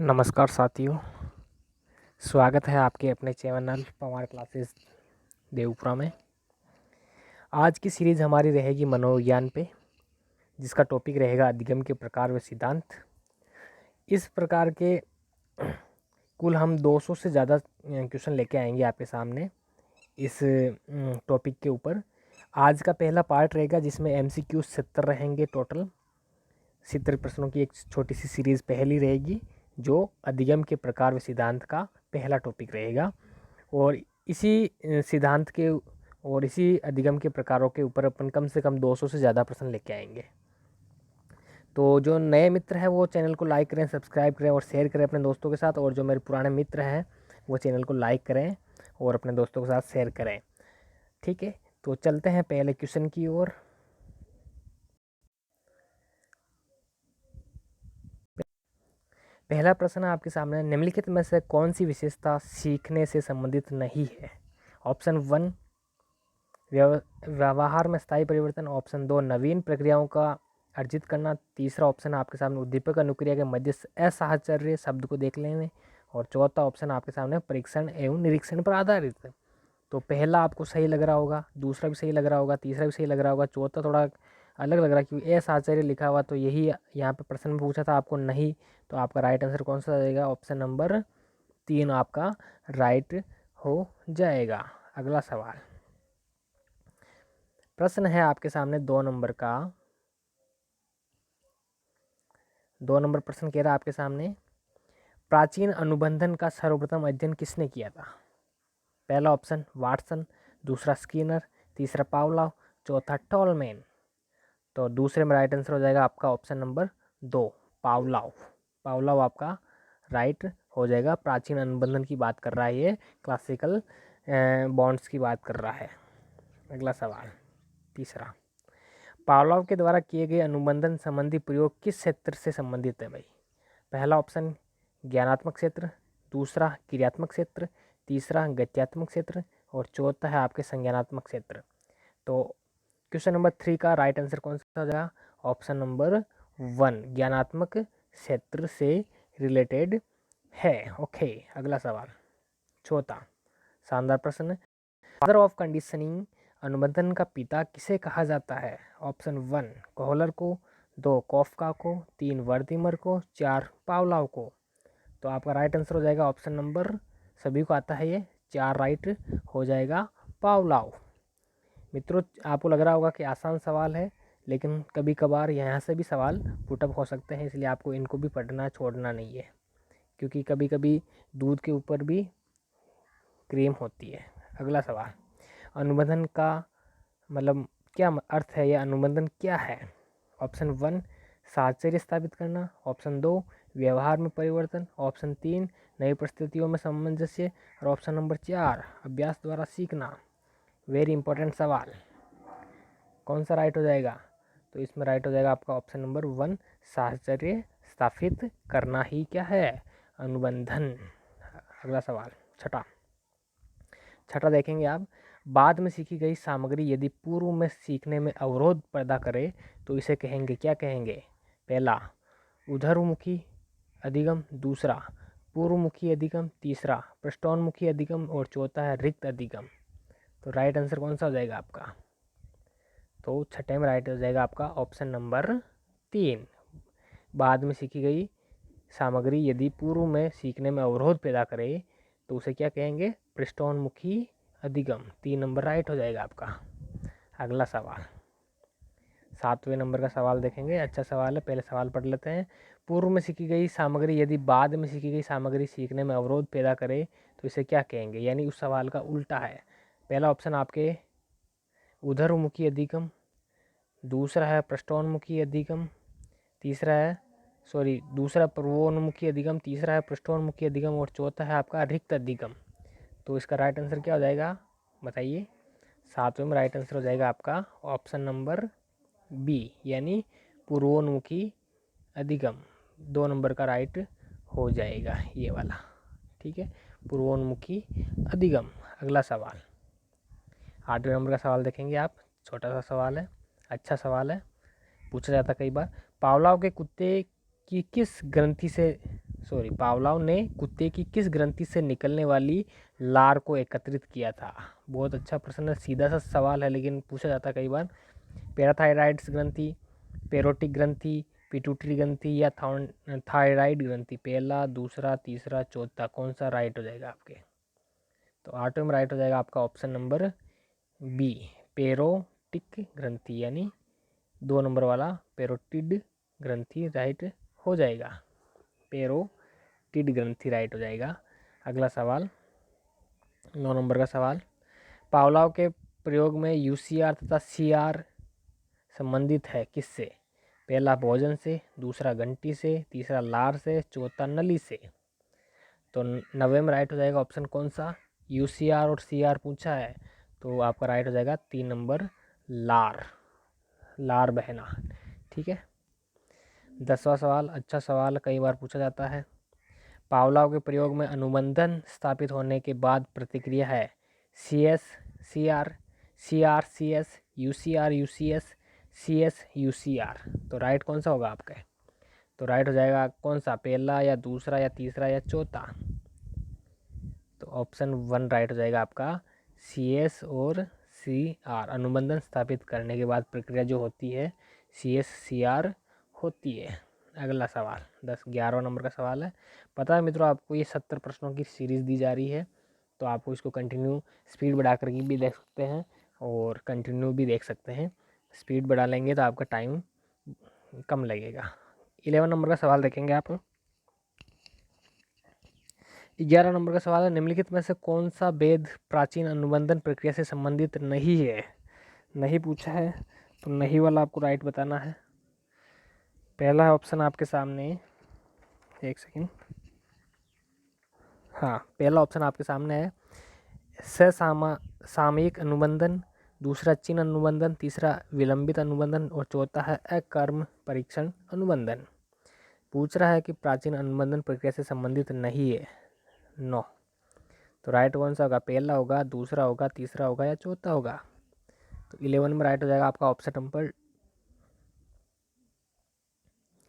नमस्कार साथियों, स्वागत है आपके अपने चैनल पवार क्लासेस देवपुरा में। आज की सीरीज़ हमारी रहेगी मनोविज्ञान पे, जिसका टॉपिक रहेगा अधिगम के प्रकार व सिद्धांत। इस प्रकार के कुल हम 200 से ज़्यादा क्वेश्चन लेके आएंगे आपके सामने इस टॉपिक के ऊपर। आज का पहला पार्ट रहेगा जिसमें MCQ 70 रहेंगे। टोटल 70 प्रश्नों की एक छोटी सी सीरीज़ पहली रहेगी, जो अधिगम के प्रकार व सिद्धांत का पहला टॉपिक रहेगा। और इसी सिद्धांत के और इसी अधिगम के प्रकारों के ऊपर अपन कम से कम 200 से ज़्यादा प्रश्न लेके आएंगे। तो जो नए मित्र हैं वो चैनल को लाइक करें, सब्सक्राइब करें और शेयर करें अपने दोस्तों के साथ। और जो मेरे पुराने मित्र हैं वो चैनल को लाइक करें और अपने दोस्तों के साथ शेयर करें। ठीक है, तो चलते हैं पहले क्वेश्चन की ओर। पहला प्रश्न आपके सामने, निम्नलिखित में से कौन सी विशेषता सीखने से संबंधित नहीं है? ऑप्शन 1 व्यवहार में स्थायी परिवर्तन, ऑप्शन 2 नवीन प्रक्रियाओं का अर्जित करना, तीसरा ऑप्शन आपके सामने उद्दीपक अनुक्रिया के मध्य असाहचर्य शब्द को देख लेने, और चौथा ऑप्शन आपके सामने परीक्षण एवं निरीक्षण पर आधारित है। तो पहला आपको सही लग रहा होगा, दूसरा भी सही लग रहा होगा, तीसरा भी सही लग रहा होगा, चौथा थोड़ा अलग लग रहा है क्योंकि असाहचर्य लिखा हुआ, तो यही यहाँ पे प्रश्न में पूछा था आपको नहीं। तो आपका राइट आंसर कौन सा जाएगा? ऑप्शन नंबर 3 आपका राइट हो जाएगा। अगला सवाल, प्रश्न है आपके सामने 2 नंबर का। 2 नंबर प्रश्न कह रहा है आपके सामने, प्राचीन अनुबंधन का सर्वप्रथम अध्ययन किसने किया था? पहला ऑप्शन वाटसन, दूसरा स्किनर, तीसरा पावलोव, चौथा टॉलमैन। तो दूसरे में राइट आंसर हो जाएगा आपका ऑप्शन नंबर 2 पावलोव। पावलोव आपका राइट हो जाएगा। प्राचीन अनुबंधन की बात कर रहा है, ये क्लासिकल बॉन्ड्स की बात कर रहा है। अगला सवाल तीसरा, पावलोव के द्वारा किए गए अनुबंधन संबंधी प्रयोग किस क्षेत्र से संबंधित है भाई? पहला ऑप्शन ज्ञानात्मक क्षेत्र, दूसरा क्रियात्मक क्षेत्र, तीसरा गत्यात्मक क्षेत्र और चौथा है आपके संज्ञानात्मक क्षेत्र। तो क्वेश्चन नंबर 3 का राइट आंसर कौन सा हो जाएगा? ऑप्शन नंबर 1 ज्ञानात्मक क्षेत्र से रिलेटेड है। ओके, अगला सवाल चौथा, शानदार प्रश्न। फादर ऑफ कंडीशनिंग अनुबंधन का पिता किसे कहा जाता है? ऑप्शन 1 कोहलर को, 2 कॉफका को, 3 वर्दीमर को, 4 पावलोव को। तो आपका राइट आंसर हो जाएगा ऑप्शन नंबर, सभी को आता है ये, 4 राइट हो जाएगा पावलोव। मित्रों, आपको लग रहा होगा कि आसान सवाल है, लेकिन कभी कभार यहाँ से भी सवाल पुटअप हो सकते हैं, इसलिए आपको इनको भी पढ़ना छोड़ना नहीं है, क्योंकि कभी कभी दूध के ऊपर भी क्रीम होती है। अगला सवाल, अनुबंधन का मतलब क्या अर्थ है, यह अनुबंधन क्या है? ऑप्शन 1 साहचर्य स्थापित करना, ऑप्शन 2 व्यवहार में परिवर्तन, ऑप्शन 3 नई परिस्थितियों में सामंजस्य और ऑप्शन नंबर 4 अभ्यास द्वारा सीखना। वेरी इंपॉर्टेंट सवाल, कौन सा राइट हो जाएगा? तो इसमें राइट हो जाएगा आपका ऑप्शन नंबर 1 साहचर्य स्थापित करना ही क्या है? अनुबंधन। अगला सवाल छठा देखेंगे आप, बाद में सीखी गई सामग्री यदि पूर्व में सीखने में अवरोध पैदा करे तो इसे कहेंगे, क्या कहेंगे? पहला उधरमुखी अधिगम, दूसरा पूर्वमुखी अधिगम, तीसरा पृष्ठोन्मुखी अधिगम और चौथा है रिक्त अधिगम। तो राइट आंसर कौन सा हो जाएगा आपका? तो छठे में राइट हो जाएगा आपका ऑप्शन नंबर 3, बाद में सीखी गई सामग्री यदि पूर्व में सीखने में अवरोध पैदा करे तो उसे क्या कहेंगे? पृष्ठोन्मुखी अधिगम। 3 नंबर राइट हो जाएगा आपका। अगला सवाल 7वें नंबर का सवाल देखेंगे, अच्छा सवाल है, पहले सवाल पढ़ लेते हैं। पूर्व में सीखी गई सामग्री यदि बाद में सीखी गई सामग्री सीखने में अवरोध पैदा करे तो इसे क्या कहेंगे? यानी उस सवाल का उल्टा है। पहला ऑप्शन आपके उधरमुखी अधिगम, दूसरा है पृष्ठोन्मुखी अधिगम, दूसरा पूर्वोन्मुखी अधिगम, तीसरा है पृष्ठोन्मुखी अधिगम और चौथा है आपका रिक्त अधिगम। तो इसका राइट आंसर क्या हो जाएगा बताइए? 7वें में राइट आंसर हो जाएगा आपका ऑप्शन नंबर बी, यानी पूर्वोन्मुखी अधिगम। 2 नंबर का राइट हो जाएगा ये वाला। ठीक है, पूर्वोन्मुखी अधिगम। अगला सवाल 8वें नंबर का सवाल देखेंगे आप, छोटा सा सवाल है, अच्छा सवाल है, पूछा जाता कई बार। पावलोव के कुत्ते की किस ग्रंथि से पावलोव ने कुत्ते की किस ग्रंथि से निकलने वाली लार को एकत्रित किया था? बहुत अच्छा प्रश्न है, सीधा सा सवाल है लेकिन पूछा जाता है कई बार। पैराथायराइड्स ग्रंथि, पेरोटिक ग्रंथि, पिट्यूटरी ग्रंथि या थायराइड ग्रंथि? पहला, दूसरा, तीसरा, चौथा, कौन सा राइट हो जाएगा आपके? तो आठवें में राइट हो जाएगा आपका ऑप्शन नंबर बी, पेरोटिक ग्रंथि, यानी 2 नंबर वाला पेरोटिड ग्रंथि राइट हो जाएगा। पेरोटिड ग्रंथि राइट हो जाएगा। अगला सवाल, 9 नंबर का सवाल, पावलोव के प्रयोग में यूसीआर तथा सीआर संबंधित है किससे? पहला भोजन से, दूसरा घंटी से, तीसरा लार से, चौथा नली से। तो 90 में राइट हो जाएगा ऑप्शन कौन सा? यूसीआर और सीआर पूछा है तो आपका राइट हो जाएगा 3 नंबर लार, लार बहना। ठीक है। 10वां सवाल, अच्छा सवाल, कई बार पूछा जाता है। पावलोव के प्रयोग में अनुबंधन स्थापित होने के बाद प्रतिक्रिया है CS CR, CR CS, UCR UCS, CS UCR। तो राइट कौन सा होगा आपका? तो राइट हो जाएगा कौन सा? पहला या दूसरा या तीसरा या चौथा? तो ऑप्शन 1 राइट हो जाएगा आपका, CS और CR। अनुबंधन स्थापित करने के बाद प्रक्रिया जो होती है CS CR होती है। अगला सवाल 11वां नंबर का सवाल है। पता है मित्रों आपको ये 70 प्रश्नों की सीरीज़ दी जा रही है, तो आपको इसको कंटिन्यू स्पीड बढ़ा कर भी देख सकते हैं और कंटिन्यू भी देख सकते हैं। स्पीड बढ़ा लेंगे तो आपका टाइम कम लगेगा। 11 नंबर का सवाल देखेंगे आप। 11 नंबर का सवाल है, निम्नलिखित में से कौन सा वेद प्राचीन अनुबंधन प्रक्रिया से संबंधित नहीं है? नहीं पूछा है तो नहीं वाला आपको राइट बताना है। पहला ऑप्शन आपके सामने, एक सेकेंड, हाँ, पहला ऑप्शन आपके सामने है सामयिक अनुबंधन, दूसरा चिन्ह अनुबंधन, तीसरा विलंबित अनुबंधन और चौथा है अकर्म परीक्षण अनुबंधन। पूछ रहा है कि प्राचीन अनुबंधन प्रक्रिया से संबंधित नहीं है। नो। तो राइट कौन सा होगा? पहला होगा, दूसरा होगा, तीसरा होगा या चौथा होगा? तो 11 में राइट हो जाएगा आपका ऑप्शन नंबर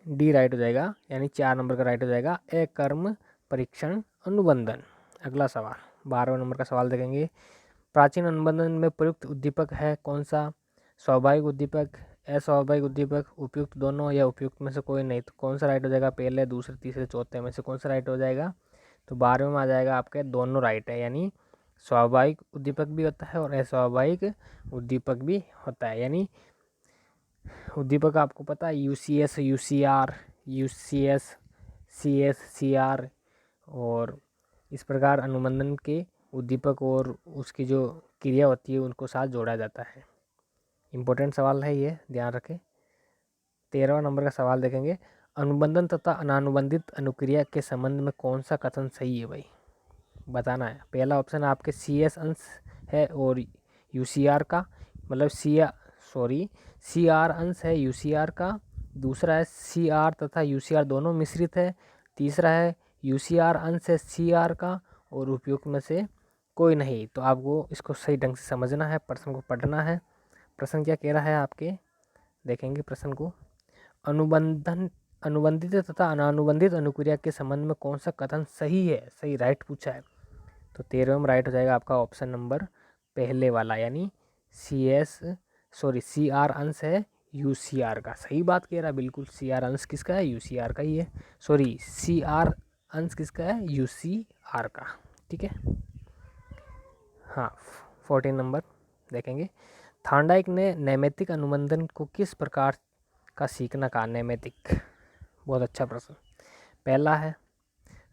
डी राइट हो जाएगा, यानी 4 नंबर का राइट हो जाएगा अकर्म परीक्षण अनुबंधन। अगला सवाल 12वें नंबर का सवाल देखेंगे। प्राचीन अनुबंधन में प्रयुक्त उद्दीपक है कौन सा? स्वाभाविक उद्दीपक, अस्वाभाविक उद्दीपक, उपयुक्त दोनों या उपयुक्त में से कोई नहीं? तो कौन सा राइट हो जाएगा? पहले, दूसरे, तीसरे, चौथे में से कौन सा राइट हो जाएगा? तो 12वें में आ जाएगा आपके दोनों राइट है, यानी स्वाभाविक उद्दीपक भी होता है और अस्वाभाविक उद्दीपक भी होता है। यानी उद्दीपक आपको पता है UCS UCR, UCS CS CR, और इस प्रकार अनुबंधन के उद्दीपक और उसकी जो क्रिया होती है उनको साथ जोड़ा जाता है। इम्पोर्टेंट सवाल है ये, ध्यान रखें। 13वां नंबर का सवाल देखेंगे। अनुबंधन तथा अनानुबंधित अनुक्रिया के संबंध में कौन सा कथन सही है भाई? बताना है। पहला ऑप्शन आपके CS अंश है और UCR का, मतलब CR अंश है UCR का। दूसरा है CR तथा UCR दोनों मिश्रित है। तीसरा है UCR अंश है CR का और उपयुक्त में से कोई नहीं। तो आपको इसको सही ढंग से समझना है, प्रश्न को पढ़ना है। प्रश्न क्या कह रहा है आपके, देखेंगे प्रश्न को। अनुबंधित तथा अनानुबंधित अनुक्रिया के संबंध में कौन सा कथन सही है? सही राइट पूछा है। तो 13वें में राइट हो जाएगा आपका ऑप्शन नंबर पहले वाला, यानी CR अंश है UCR का। सही बात कह रहा है बिल्कुल, CR अंश किसका है? UCR का ही है। CR अंश किसका है? UCR का। ठीक है। हाँ, 14 नंबर देखेंगे। थॉर्नडाइक ने नैमित्तिक अनुबंधन को किस प्रकार का सीखना कहा? नैमित्तिक, बहुत अच्छा प्रश्न। पहला है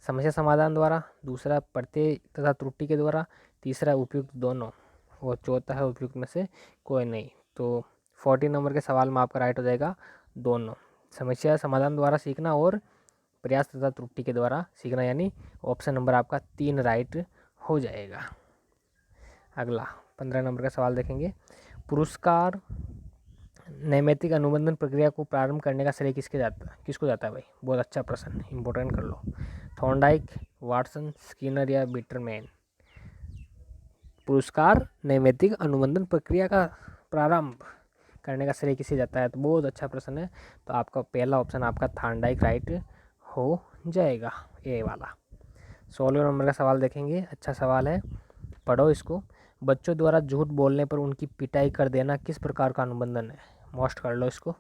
समस्या समाधान द्वारा, दूसरा प्रत्यय तथा त्रुटि के द्वारा, तीसरा उपयुक्त दोनों और चौथा है उपयुक्त में से कोई नहीं। तो 14 नंबर के सवाल में आपका राइट हो जाएगा दोनों, समस्या समाधान द्वारा सीखना और प्रयास तथा त्रुटि के द्वारा सीखना, यानी ऑप्शन नंबर आपका 3 राइट हो जाएगा। अगला 15 नंबर का सवाल देखेंगे। पुरस्कार नैमित्तिक अनुबंधन प्रक्रिया को प्रारंभ करने का श्रेय किसको जाता है भाई? बहुत अच्छा प्रश्न, इंपॉर्टेंट कर लो। थॉर्नडाइक, वाटसन, स्किनर या बिटरमैन? पुरस्कार नैमित्तिक अनुबंधन प्रक्रिया का प्रारंभ करने का श्रेय किसे जाता है? तो बहुत अच्छा प्रश्न है। तो आपका पहला ऑप्शन आपका थॉर्नडाइक राइट हो जाएगा। ए वाला। 16वें नंबर का सवाल देखेंगे, अच्छा सवाल है, पढ़ो इसको। बच्चों द्वारा झूठ बोलने पर उनकी पिटाई कर देना किस प्रकार का अनुबंधन है? मोस्ट कर लो इसको।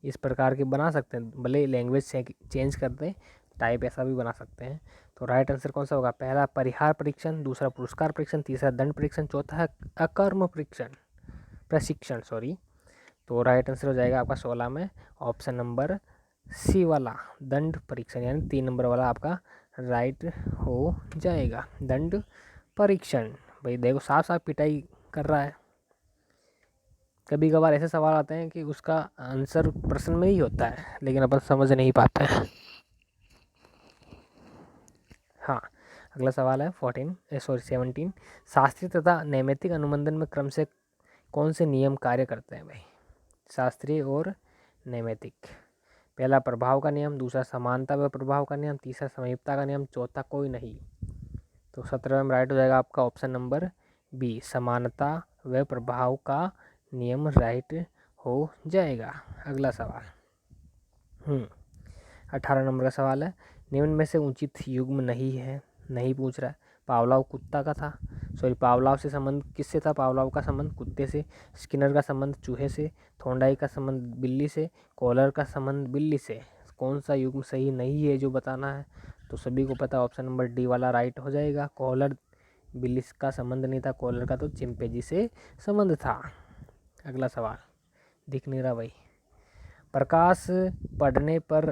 इस प्रकार के बना सकते हैं, भले लैंग्वेज चेंज कर दें, टाइप ऐसा भी बना सकते हैं। तो राइट आंसर कौन सा होगा? पहला परिहार परीक्षण, दूसरा पुरस्कार परीक्षण, तीसरा दंड परीक्षण, चौथा है अकर्म प्रशिक्षण सॉरी। तो राइट आंसर हो जाएगा आपका 16 में ऑप्शन नंबर सी वाला, दंड परीक्षण, यानी 3 नंबर वाला आपका राइट हो जाएगा, दंड परीक्षण। भाई देखो साफ साफ पिटाई कर रहा है। कभी कभार ऐसे सवाल आते हैं कि उसका आंसर प्रश्न में ही होता है, लेकिन अपन समझ नहीं पाते हैं। हाँ, अगला सवाल है 17। शास्त्रीय तथा नैमित्तिक अनुबंधन में क्रम से कौन से नियम कार्य करते हैं भाई? शास्त्रीय और नैमित्तिक। पहला प्रभाव का नियम, दूसरा समानता व प्रभाव का नियम, तीसरा समीपता का नियम, चौथा कोई नहीं। तो 17 में राइट हो जाएगा आपका ऑप्शन नंबर बी, समानता व प्रभाव का नियम राइट हो जाएगा। अगला सवाल 18 नंबर का सवाल है, निम्न में से उचित युग्म नहीं है, नहीं पूछ रहा है। पावलाव कुत्ता का था, सॉरी पावलाव से संबंध किससे था? पावलाव का संबंध कुत्ते से, स्किनर का संबंध चूहे से, थोंडाई का संबंध बिल्ली से, कॉलर का संबंध बिल्ली से। कौन सा युग्म सही नहीं है जो बताना है? तो सभी को पता ऑप्शन नंबर डी वाला राइट हो जाएगा। कॉलर बिल्ली का संबंध नहीं था, कॉलर का तो चिंपैंजी से संबंध था। अगला सवाल दिख नहीं रहा भाई। प्रकाश पड़ने पर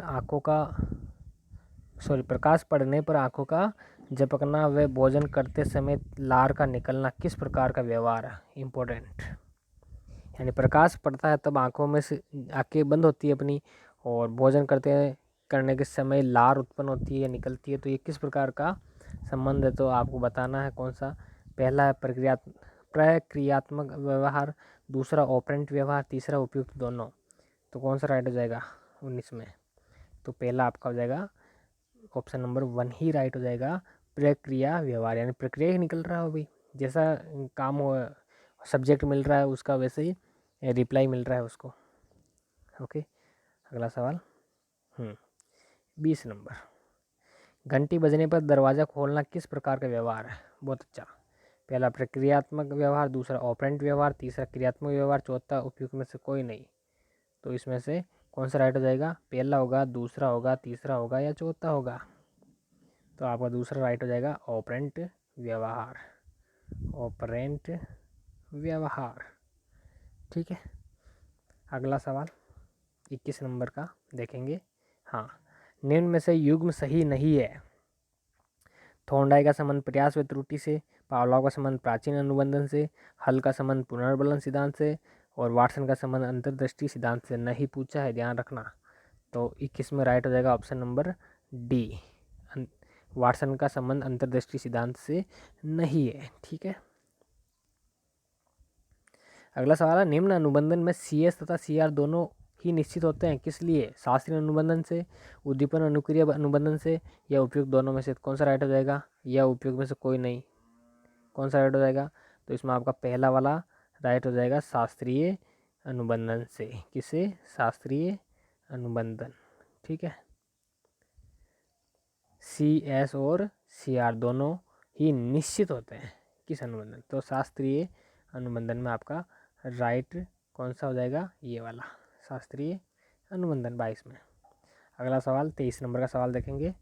आंखों का झपकना व भोजन करते समय लार का निकलना किस प्रकार का व्यवहार है? इम्पोर्टेंट, यानी प्रकाश पड़ता है तब आंखों में से आंखें बंद होती है अपनी, और भोजन करने के समय लार उत्पन्न होती है या निकलती है, तो ये किस प्रकार का संबंध है? तो आपको बताना है कौन सा। पहला है प्रक्रियात्मक व्यवहार, दूसरा ऑपरेंट व्यवहार, तीसरा उपयुक्त दोनों। तो कौन सा राइट हो जाएगा 19 में? तो पहला आपका हो जाएगा ऑप्शन नंबर 1 ही राइट हो जाएगा, प्रक्रिया व्यवहार, यानी प्रक्रिया ही निकल रहा हो भाई, जैसा काम हो सब्जेक्ट मिल रहा है उसका वैसे ही रिप्लाई मिल रहा है उसको। ओके, अगला सवाल 20 नंबर, घंटी बजने पर दरवाज़ा खोलना किस प्रकार का व्यवहार है? बहुत अच्छा। पहला प्रक्रियात्मक व्यवहार, दूसरा ऑपरेंट व्यवहार, तीसरा क्रियात्मक व्यवहार, चौथा उपयुक्त में से कोई नहीं। तो इसमें से कौन सा राइट हो जाएगा? पहला होगा, दूसरा होगा, तीसरा होगा या चौथा होगा? तो आपका दूसरा राइट हो जाएगा, ऑपरेंट व्यवहार, ऑपरेंट व्यवहार। ठीक है, अगला सवाल 21 नंबर का देखेंगे। हाँ, निम्न में से युग्म सही नहीं है। थोंडाई का संबंध प्रयास व त्रुटि से, पावलोव का संबंध प्राचीन अनुबंधन से, हल का संबंध पुनर्बलन सिद्धांत से, और वाटसन का संबंध अंतर्दृष्टि सिद्धांत से। नहीं पूछा है, ध्यान रखना। तो 21 में राइट हो जाएगा ऑप्शन नंबर डी, वाटसन का संबंध अंतर्दृष्टि सिद्धांत से नहीं है। ठीक है, अगला सवाल है, निम्न अनुबंधन में CS तथा CR दोनों ही निश्चित होते हैं, किस लिए? शास्त्रीय अनुबंधन से, उद्दीपन अनुक्रिया अनुबंधन से, या उपयुक्त दोनों में से? कौन सा राइट हो जाएगा? या उपयुक्त में से कोई नहीं? कौन सा राइट हो जाएगा? तो इसमें आपका पहला वाला राइट हो जाएगा, शास्त्रीय अनुबंधन से। किसे? शास्त्रीय अनुबंधन। ठीक है, CS और CR दोनों ही निश्चित होते हैं किस अनुबंधन? तो शास्त्रीय अनुबंधन में आपका राइट कौन सा हो जाएगा? ये वाला, शास्त्रीय अनुबंधन 22 में। अगला सवाल 23 नंबर का सवाल देखेंगे।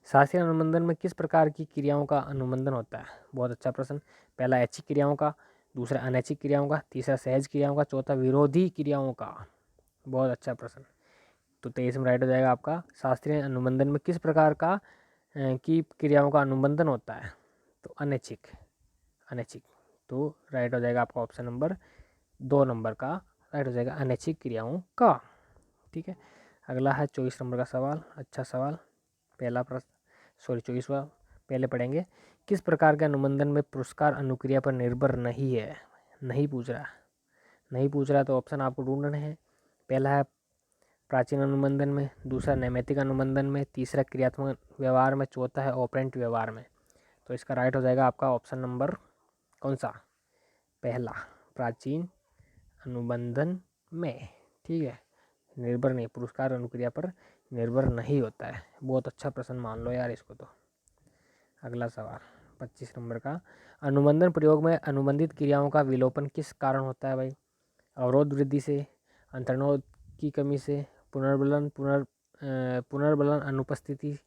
शास्त्रीय अनुबंधन में किस प्रकार की क्रियाओं का अनुबंधन होता है? बहुत अच्छा प्रश्न। पहला ऐच्छिक क्रियाओं का, दूसरा अनैच्छिक क्रियाओं का, तीसरा सहज क्रियाओं का, चौथा विरोधी क्रियाओं का। बहुत अच्छा प्रश्न। तो 23 में राइट हो जाएगा आपका, शास्त्रीय अनुबंधन में किस प्रकार का की क्रियाओं का अनुबंधन होता है? तो अनैच्छिक, अनैच्छिक। तो राइट हो जाएगा आपका ऑप्शन नंबर 2 नंबर का राइट हो जाएगा, अनैच्छिक क्रियाओं का। ठीक है, अगला है 24 नंबर का सवाल। अच्छा सवाल, पहला प्रश्न, सॉरी 24वां पहले पढ़ेंगे। किस प्रकार के अनुबंधन में पुरस्कार अनुक्रिया पर निर्भर नहीं है? नहीं पूछ रहा, नहीं पूछ रहा तो ऑप्शन आपको ढूंढने हैं। पहला है प्राचीन अनुबंधन में, दूसरा नैमित्तिक अनुबंधन में, तीसरा क्रियात्मक व्यवहार में, चौथा है ऑपरेंट व्यवहार में। तो इसका राइट हो जाएगा आपका ऑप्शन नंबर कौन सा? पहला, प्राचीन अनुबंधन में। ठीक है, निर्भर नहीं, पुरस्कार अनुक्रिया पर निर्भर नहीं होता है। बहुत अच्छा प्रश्न मान लो यार इसको तो। अगला सवाल 25 नंबर का, अनुबंधन प्रयोग में अनुबंधित क्रियाओं का विलोपन किस कारण होता है भाई? अवरोध वृद्धि से, अंतर्नोद की कमी से, पुनर्बलन अनुपस्थिति,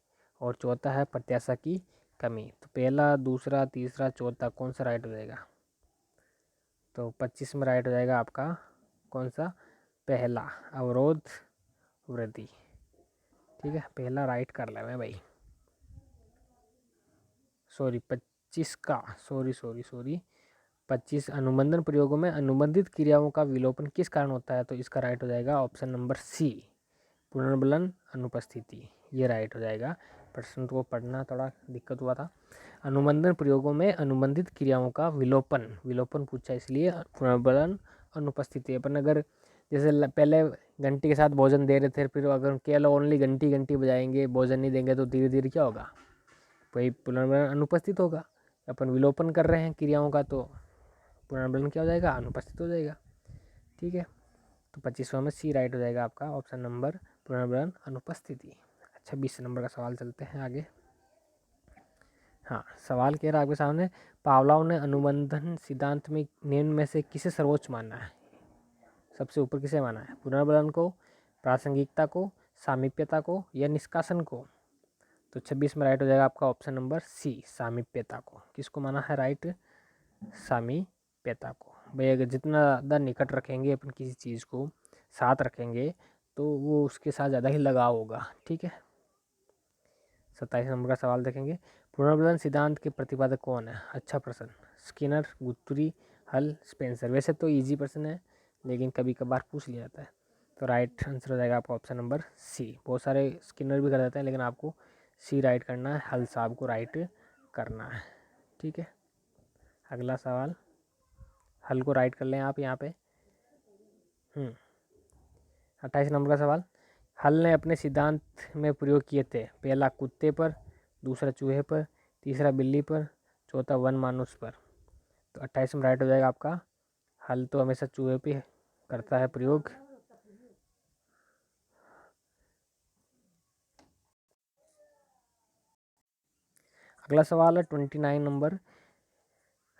और चौथा है प्रत्याशा की कमी। तो पहला, दूसरा, तीसरा, चौथा कौन सा राइट हो जाएगा? तो 25 में राइट हो जाएगा आपका कौन सा? पहला, अवरोध वृद्धि। ठीक है, पहला राइट कर ले मैं भाई। सॉरी 25 का, सॉरी 25, अनुबंधन प्रयोगों में अनुबंधित क्रियाओं का विलोपन किस कारण होता है? तो इसका राइट हो जाएगा ऑप्शन नंबर सी, पुनर्बलन अनुपस्थिति। ये राइट हो जाएगा। प्रश्न को पढ़ना थोड़ा दिक्कत हुआ था। अनुबंधन प्रयोगों में अनुबंधित क्रियाओं का विलोपन पूछा इसलिए, पुनर्बलन अनुपस्थिति। अपन अगर जैसे पहले घंटी के साथ भोजन दे रहे थे, फिर अगर केवल ओनली घंटी घंटी बजाएंगे, भोजन नहीं देंगे, तो धीरे धीरे क्या होगा? वही पुनर्बलन अनुपस्थित होगा। अपन विलोपन कर रहे हैं क्रियाओं का, तो पुनर्बलन क्या हो जाएगा? अनुपस्थित हो जाएगा। ठीक है, तो 25वां में सी राइट हो जाएगा आपका ऑप्शन नंबर, पुनर्बलन अनुपस्थिति। अच्छा 20 नंबर का सवाल चलते हैं आगे। हाँ, सवाल कह रहा है आपके सामने, पावलोव ने अनुबंधन सिद्धांत में निम्न में से किसे सर्वोच्च माना है? सबसे ऊपर किसे माना है? पुनर्बलन को, प्रासंगिकता को, सामीप्यता को, या निष्कासन को? तो 26 में राइट हो जाएगा आपका ऑप्शन नंबर सी, सामीप्यता को। किसको माना है राइट? सामीप्यता को। भाई अगर जितना ज़्यादा निकट रखेंगे अपन किसी चीज़ को, साथ रखेंगे, तो वो उसके साथ ज़्यादा ही लगाव होगा। ठीक है, 27 नंबर का सवाल देखेंगे, पुनर्बलन सिद्धांत के प्रतिपादक कौन है? अच्छा प्रश्न, स्किनर, गुथ्री, हल, स्पेंसर। वैसे तो इजी प्रश्न है, लेकिन कभी कभार पूछ लिया जाता है। तो राइट आंसर हो जाएगा आपका ऑप्शन नंबर सी। बहुत सारे स्किनर भी कर देते हैं, लेकिन आपको सी राइट करना है, हल साहब को राइट करना है। ठीक है, अगला सवाल, हल को राइट कर लें आप यहाँ पे। 28 नंबर का सवाल, हल ने अपने सिद्धांत में प्रयोग किए थे, पहला कुत्ते पर, दूसरा चूहे पर, तीसरा बिल्ली पर, चौथा वन मानुष पर। तो 28 में राइट हो जाएगा आपका, हल तो हमेशा चूहे पे करता है प्रयोग। अगला सवाल है 29 नंबर,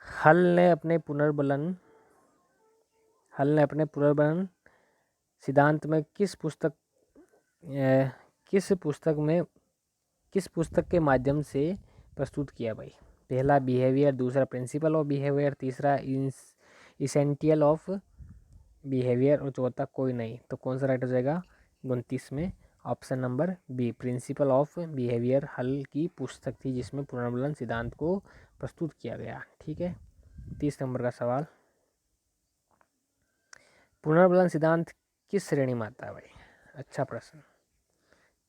हल ने अपने पुनर्बलन सिद्धांत में किस पुस्तक के माध्यम से प्रस्तुत किया भाई? पहला बिहेवियर, दूसरा प्रिंसिपल ऑफ बिहेवियर, तीसरा इसेंटियल ऑफ बिहेवियर, और चौथा कोई नहीं। तो कौन सा राइट हो जाएगा 29 में? Option number B, principle of behaviour Hull की पुस्तक थी जिसमें पुनर्बलन सिद्धांत को प्रस्तुत किया गया। ठीक है, 30 नंबर का सवाल, पुनर्बलन सिद्धांत किस श्रेणी में आता है भाई? अच्छा प्रश्न,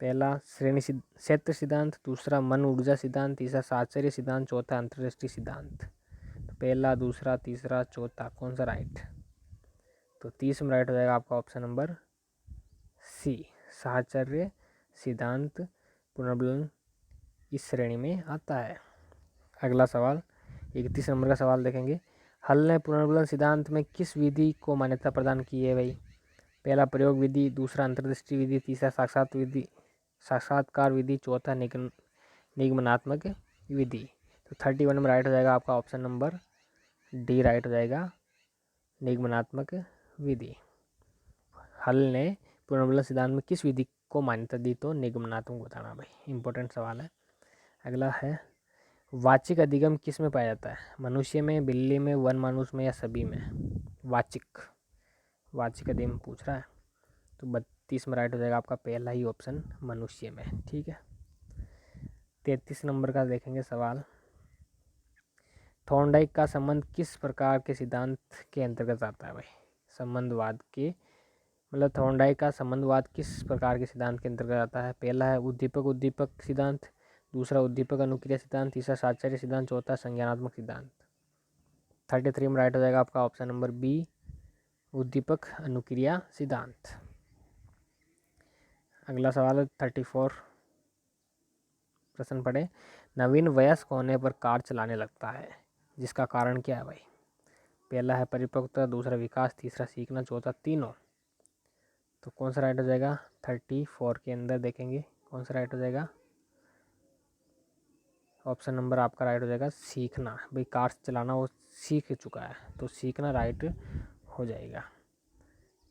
पहला श्रेणी क्षेत्र सिद्धांत, दूसरा मन ऊर्जा सिद्धांत, तीसरा साहचर्य सिद्धांत, चौथा अंतर्दृष्टि सिद्धांत। तो पहला, दूसरा, तीसरा, चौथा कौन सा राइट? तो 30 में राइट हो जाएगा आपका ऑप्शन नंबर सी, साहचर्य सिद्धांत पुनर्बलन इस श्रेणी में आता है। अगला सवाल 31 नंबर का सवाल देखेंगे, हल ने पुनर्बलन सिद्धांत में किस विधि को मान्यता प्रदान की है भाई? पहला प्रयोग विधि, दूसरा अंतर्दृष्टि विधि, तीसरा साक्षात्कार विधि, चौथा निगमनात्मक विधि। तो 31 में राइट हो जाएगा आपका ऑप्शन नंबर डी राइट हो जाएगा, निगमनात्मक विधि। हल ने पुनर्बलन सिद्धांत में किस विधि को मान्यता दी? तो निगमनात्मक बताना भाई, इंपॉर्टेंट सवाल है। अगला है, वाचिक अधिगम किस में पाया जाता है? मनुष्य में, बिल्ली में, वन मानुष में, या सभी में? वाचिक अधिगम पूछ रहा है, तो 32 में राइट हो जाएगा आपका पहला ही ऑप्शन, मनुष्य में। ठीक है, 33 नंबर का देखेंगे सवाल, थॉर्नडाइक का संबंध किस प्रकार के सिद्धांत के अंतर्गत आता है भाई? संबंधवाद के, मतलब थॉर्नडाइक का संबंधवाद किस प्रकार के सिद्धांत के अंतर्गत आता है? पहला है उद्दीपक सिद्धांत, दूसरा उद्दीपक अनुक्रिया सिद्धांत, तीसरा साहचर्य सिद्धांत, चौथा संज्ञानात्मक सिद्धांत। 33 में राइट हो जाएगा आपका ऑप्शन नंबर बी, उद्दीपक अनुक्रिया सिद्धांत। अगला सवाल है 34, प्रश्न पढ़े, नवीन वयस्क होने पर कार चलाने लगता है, जिसका कारण क्या है भाई? पहला है परिपक्वता, दूसरा विकास, तीसरा सीखना, चौथा तीनों। तो कौन सा राइट हो जाएगा? 34 के अंदर देखेंगे कौन सा राइट हो जाएगा। ऑप्शन नंबर आपका राइट हो जाएगा सीखना। भाई कार चलाना वो सीख चुका है, तो सीखना राइट हो जाएगा।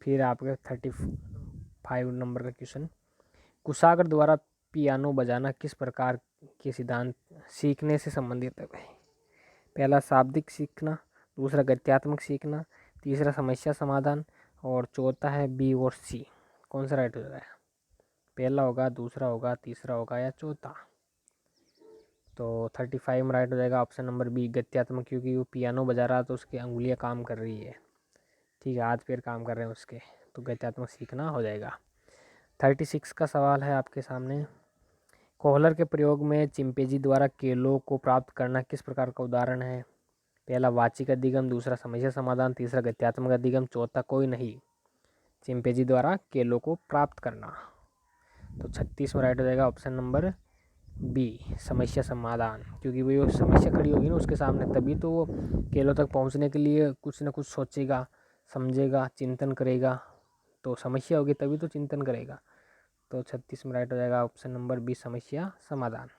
फिर आपके 35 नंबर का क्वेश्चन, कुशाग्र द्वारा पियानो बजाना किस प्रकार के सिद्धांत सीखने से संबंधित है भाई? पहला शाब्दिक सीखना, दूसरा गत्यात्मक सीखना, तीसरा समस्या समाधान, और चौथा है बी और सी। कौन सा राइट हो जाएगा? पहला होगा, दूसरा होगा, तीसरा होगा या चौथा? तो 35 में राइट हो जाएगा ऑप्शन नंबर बी गत्यात्मक, क्योंकि वो पियानो बजा रहा है तो उसकी अंगुलियां काम कर रही है, ठीक है, हाथ पैर काम कर रहे हैं उसके, तो गत्यात्मक सीखना हो जाएगा। 36 का सवाल है आपके सामने, कोहलर के प्रयोग में चिंपैंजी द्वारा केलों को प्राप्त करना किस प्रकार का उदाहरण है? पहला वाचिक अधिगम, दूसरा समस्या समाधान, तीसरा गत्यात्मक अधिगम, चौथा कोई नहीं। चिंपैंजी द्वारा केलों को प्राप्त करना, तो 36 में राइट हो जाएगा ऑप्शन नंबर बी समस्या समाधान, क्योंकि वो समस्या खड़ी होगी ना उसके सामने, तभी तो वो केलों तक पहुंचने के लिए कुछ ना कुछ सोचेगा, समझेगा, चिंतन करेगा। तो समस्या होगी तभी तो चिंतन करेगा। तो 36 में राइट हो जाएगा ऑप्शन नंबर बी समस्या समाधान।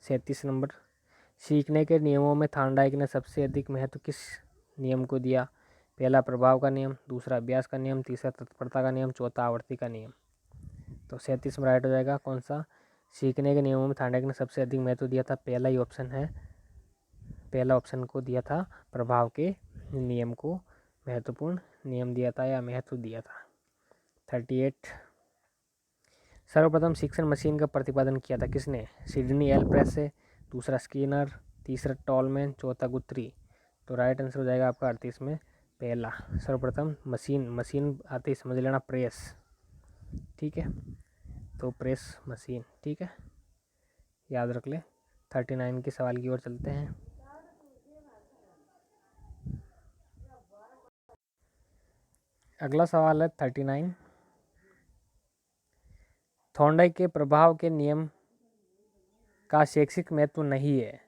37 नंबर, सीखने के नियमों में थॉर्नडाइक ने सबसे अधिक महत्व किस नियम को दिया? पहला प्रभाव का नियम, दूसरा अभ्यास का नियम, तीसरा तत्परता का नियम, चौथा आवर्ती का नियम। तो 37 में राइट हो जाएगा कौन सा? सीखने के नियमों में थॉर्नडाइक ने सबसे अधिक महत्व दिया था, पहला ही ऑप्शन है, पहला ऑप्शन को दिया था, प्रभाव के नियम को महत्वपूर्ण नियम दिया था या महत्व दिया था। 38, सर्वप्रथम शिक्षण मशीन का प्रतिपादन किया था किसने? सिडनी एल प्रेस से, दूसरा स्किनर, तीसरा टॉलमैन, चौथा गुथरी। तो राइट आंसर हो जाएगा आपका 38 में पहला, सर्वप्रथम मशीन आती समझ लेना प्रेस, ठीक है, तो प्रेस मशीन, ठीक है, याद रख ले। 39 के सवाल की ओर चलते हैं। अगला सवाल है 39, थॉर्नडाइक के प्रभाव के नियम का शैक्षिक महत्व नहीं है।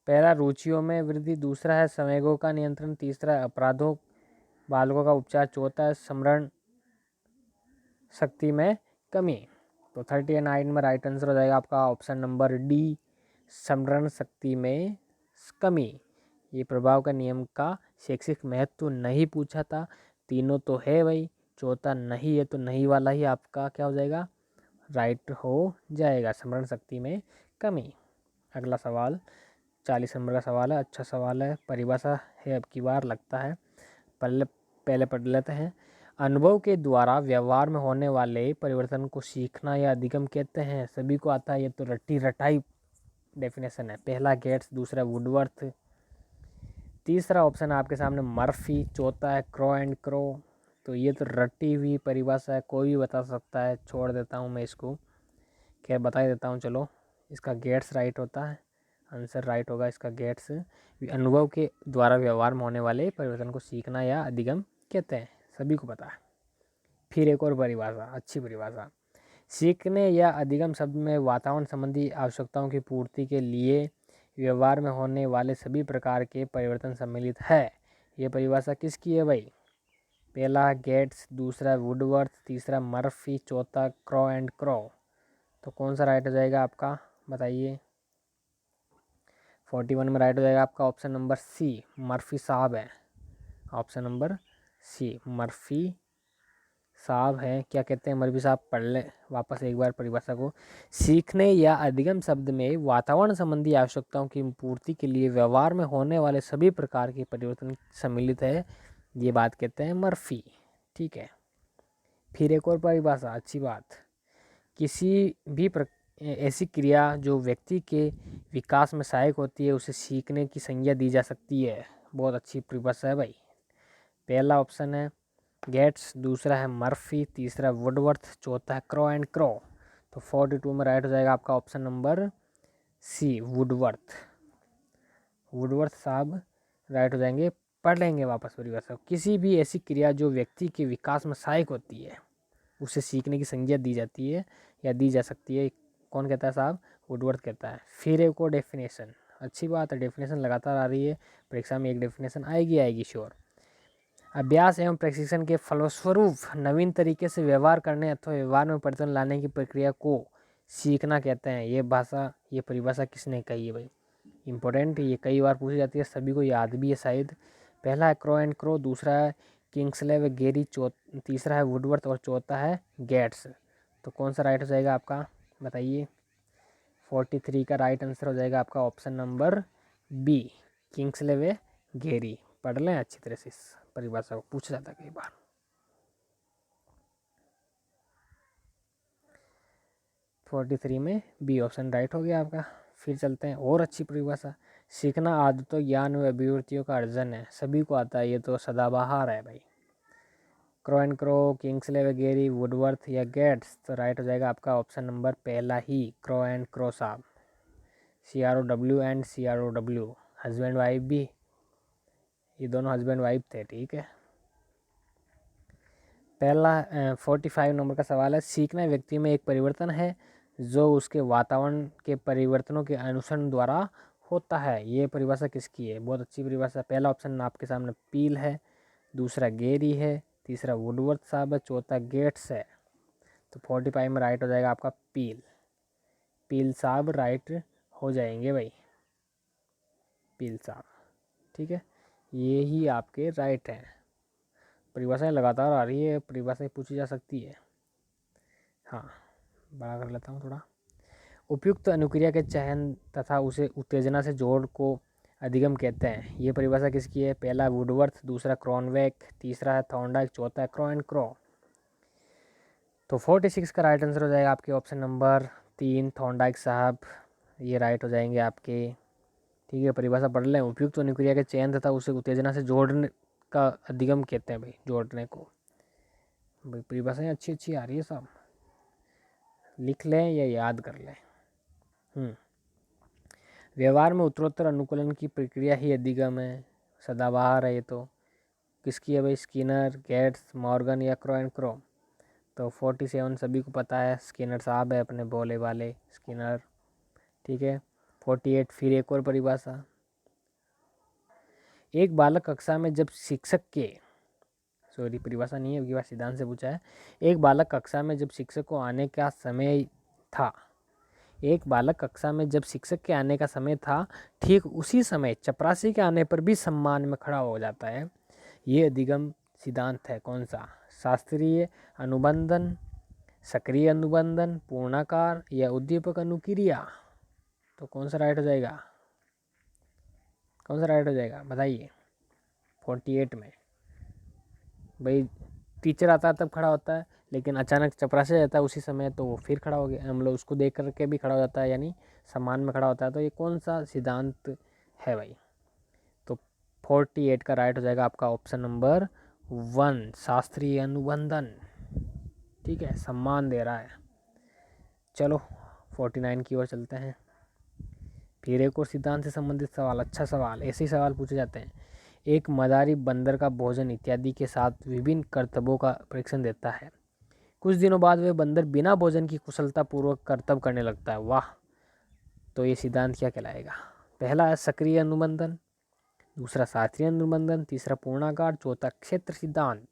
पहला रुचियों में वृद्धि, दूसरा है संवेगों का नियंत्रण, तीसरा अपराधों बालकों का उपचार, चौथा है स्मरण शक्ति में कमी। तो 39 में राइट आंसर हो जाएगा आपका ऑप्शन नंबर डी स्मरण शक्ति में कमी। ये प्रभाव का नियम का शैक्षिक महत्व नहीं पूछा था, तीनों तो है भाई, चौथा नहीं है, तो नहीं वाला ही आपका क्या हो जाएगा? राइट हो जाएगा, स्मरण शक्ति में कमी। अगला सवाल 40 नंबर का सवाल है, अच्छा सवाल है, परिभाषा है अब की बार लगता है, पहले पढ़ लेते हैं। अनुभव के द्वारा व्यवहार में होने वाले परिवर्तन को सीखना या अधिगम कहते हैं। सभी को आता है, ये तो रट्टी रटाई डेफिनेशन है। पहला गेट्स, दूसरा वुडवर्थ, तीसरा ऑप्शन है आपके सामने मर्फी, चौथा है क्रो एंड क्रो। तो ये तो रटी हुई परिभाषा है, कोई भी बता सकता है, छोड़ देता हूँ मैं इसको, क्या बता ही देता हूँ चलो। इसका गेट्स राइट होता है, आंसर राइट होगा इसका गेट्स। अनुभव के द्वारा व्यवहार में होने वाले परिवर्तन को सीखना या अधिगम कहते हैं, सभी को पता है। फिर एक और परिभाषा, अच्छी परिभाषा, सीखने या अधिगम शब्द में वातावरण संबंधी आवश्यकताओं की पूर्ति के लिए व्यवहार में होने वाले सभी प्रकार के परिवर्तन सम्मिलित है। ये परिभाषा किसकी है भाई? पहला गेट्स, दूसरा वुडवर्थ, तीसरा मर्फी, चौथा क्रो एंड क्रो। तो कौन सा राइट हो जाएगा आपका, बताइए। 41 में राइट हो जाएगा आपका ऑप्शन नंबर सी मर्फी साहब है, ऑप्शन नंबर सी मर्फी साहब है। क्या कहते हैं मर्फी साहब, पढ़ लें वापस एक बार परिभाषा को। सीखने या अधिगम शब्द में वातावरण संबंधी आवश्यकताओं की पूर्ति के लिए व्यवहार में होने वाले सभी प्रकार के परिवर्तन सम्मिलित है, ये बात कहते हैं मर्फी, ठीक है। फिर एक और परिभाषा, अच्छी बात, किसी भी ऐसी क्रिया जो व्यक्ति के विकास में सहायक होती है उसे सीखने की संज्ञा दी जा सकती है। बहुत अच्छी परिभाषा है भाई। पहला ऑप्शन है गेट्स, दूसरा है मर्फी, तीसरा वुडवर्थ, चौथा है क्रो एंड क्रो। तो 42 में राइट हो जाएगा आपका option number C Woodworth, Woodworth साहब राइट हो जाएंगे। पढ़ लेंगे वापस परिभाषा, किसी भी ऐसी क्रिया जो व्यक्ति के विकास में सहायक होती है उसे सीखने की संज्ञा दी जाती है या दी जा सकती है। कौन कहता है साहब? वुडवर्थ कहता है। फिर एक और डेफिनेशन, अच्छी बात है, डेफिनेशन लगातार आ रही है, परीक्षा में एक डेफिनेशन आएगी श्योर। अभ्यास एवं प्रशिक्षण के फलस्वरूप नवीन तरीके से व्यवहार करने अथवा व्यवहार में परिवर्तन लाने की प्रक्रिया को सीखना कहते हैं। ये परिभाषा किसने कही है भाई? इम्पोर्टेंट, ये कई बार पूछी जाती है, सभी को याद भी है शायद। पहला है क्रो एंड क्रो, दूसरा है किंग्सले व गेरी, तीसरा है वुडवर्थ और चौथा है गेट्स। तो कौन सा राइट हो जाएगा आपका, बताइए? 43 का राइट आंसर हो जाएगा आपका ऑप्शन नंबर बी, किंग्सले व गेरी। पढ़ लें अच्छी तरह से, इस परिभाषा को पूछा जाता है कई बार। 43 में बी ऑप्शन राइट हो गया आपका। फिर चलते हैं और अच्छी परिभाषा। सीखना आदतों, ज्ञान व अभिवृत्तियों का अर्जन है, सभी को आता है, ये तो सदाबहार है भाई। क्रो एंड क्रो, किंग्सले व गेरी, वुडवर्थ या गेट्स, तो राइट हो जाएगा आपका ऑप्शन नंबर पहला ही, क्रो एंड क्रो साहब। CROW and CROW, husband wife भी, ये दोनों हस्बैंड वाइफ थे, ठीक है। पहला 45 नंबर का सवाल है, सीखना व्यक्ति में एक परिवर्तन है जो उसके वातावरण के परिवर्तनों के अनुसरण द्वारा होता है। ये परिभाषा किसकी है? बहुत अच्छी परिभाषा। पहला ऑप्शन आपके सामने पील है, दूसरा गेरी है, तीसरा वुडवर्थ साहब है, चौथा गेट्स है। तो 45 में राइट हो जाएगा आपका पील। पील साहब राइट हो जाएंगे भाई, पील साहब, ठीक है। ये ही आपके राइट हैं। परिभाषाएं लगातार आ रही है, परिभाषाएं पूछी जा सकती है। हाँ, बड़ा कर लेता हूँ थोड़ा। उपयुक्त अनुक्रिया के चयन तथा उसे उत्तेजना से जोड़ को अधिगम कहते हैं। ये परिभाषा किसकी है? पहला वुडवर्थ, दूसरा क्रॉनवेक, तीसरा है थॉर्नडाइक, चौथा है क्रो एंड क्रो। तो 46 का राइट आंसर हो जाएगा आपके ऑप्शन नंबर 3, थॉर्नडाइक साहब, ये राइट हो जाएंगे आपके, ठीक है। परिभाषा पढ़ लें, उपयुक्त अनुक्रिया के चयन तथा उसे उत्तेजना से जोड़ने का अधिगम कहते हैं भाई, जोड़ने को। भाई परिभाषाएं अच्छी अच्छी आ रही है सब, लिख लें या याद कर लें। व्यवहार में उत्तरोत्तर अनुकूलन की प्रक्रिया ही अधिगम है, सदाबहार है ये तो। किसकी है भाई? स्किनर, गेट्स, मॉर्गन या क्रो एंड क्रो। तो 47 सभी को पता है, स्किनर साहब है अपने बोले वाले स्किनर, ठीक है। 48 फिर एक और परिभाषा, एक बालक कक्षा में जब शिक्षक के, सॉरी परिभाषा नहीं है, उसके बाद सिद्धांत से पूछा है। एक बालक कक्षा में जब शिक्षक को आने का समय था, एक बालक कक्षा में जब शिक्षक के आने का समय था, ठीक उसी समय चपरासी के आने पर भी सम्मान में खड़ा हो जाता है। ये अधिगम सिद्धांत है, कौन सा? शास्त्रीय अनुबंधन, सक्रिय अनुबंधन, पूर्णाकार या उद्दीपक अनुक्रिया। तो कौन सा राइट हो जाएगा? कौन सा राइट हो जाएगा बताइए? 48 में भाई टीचर आता है तब खड़ा होता है, लेकिन अचानक चपरासी आ जाता है उसी समय, तो वो फिर खड़ा हो गया, हम लोग उसको देख करके भी खड़ा हो जाता है, यानी सम्मान में खड़ा होता है। तो ये कौन सा सिद्धांत है भाई? तो 48 का राइट हो जाएगा आपका ऑप्शन नंबर 1, शास्त्रीय अनुबंधन, ठीक है, सम्मान दे रहा है। चलो 49 की ओर चलते हैं। फिर एक और सिद्धांत से संबंधित सवाल, अच्छा सवाल, ऐसे ही सवाल पूछे जाते हैं। एक मदारी बंदर का भोजन इत्यादि के साथ विभिन्न कर्तव्यों का परीक्षण देता है। कुछ दिनों बाद वह बंदर बिना भोजन की कुशलता पूर्वक कर्तव्य करने लगता है। वाह! तो ये सिद्धांत क्या कहलाएगा? पहला है सक्रिय अनुबंधन, दूसरा शास्त्रीय अनुबंधन, तीसरा पूर्णाकार, चौथा क्षेत्र सिद्धांत।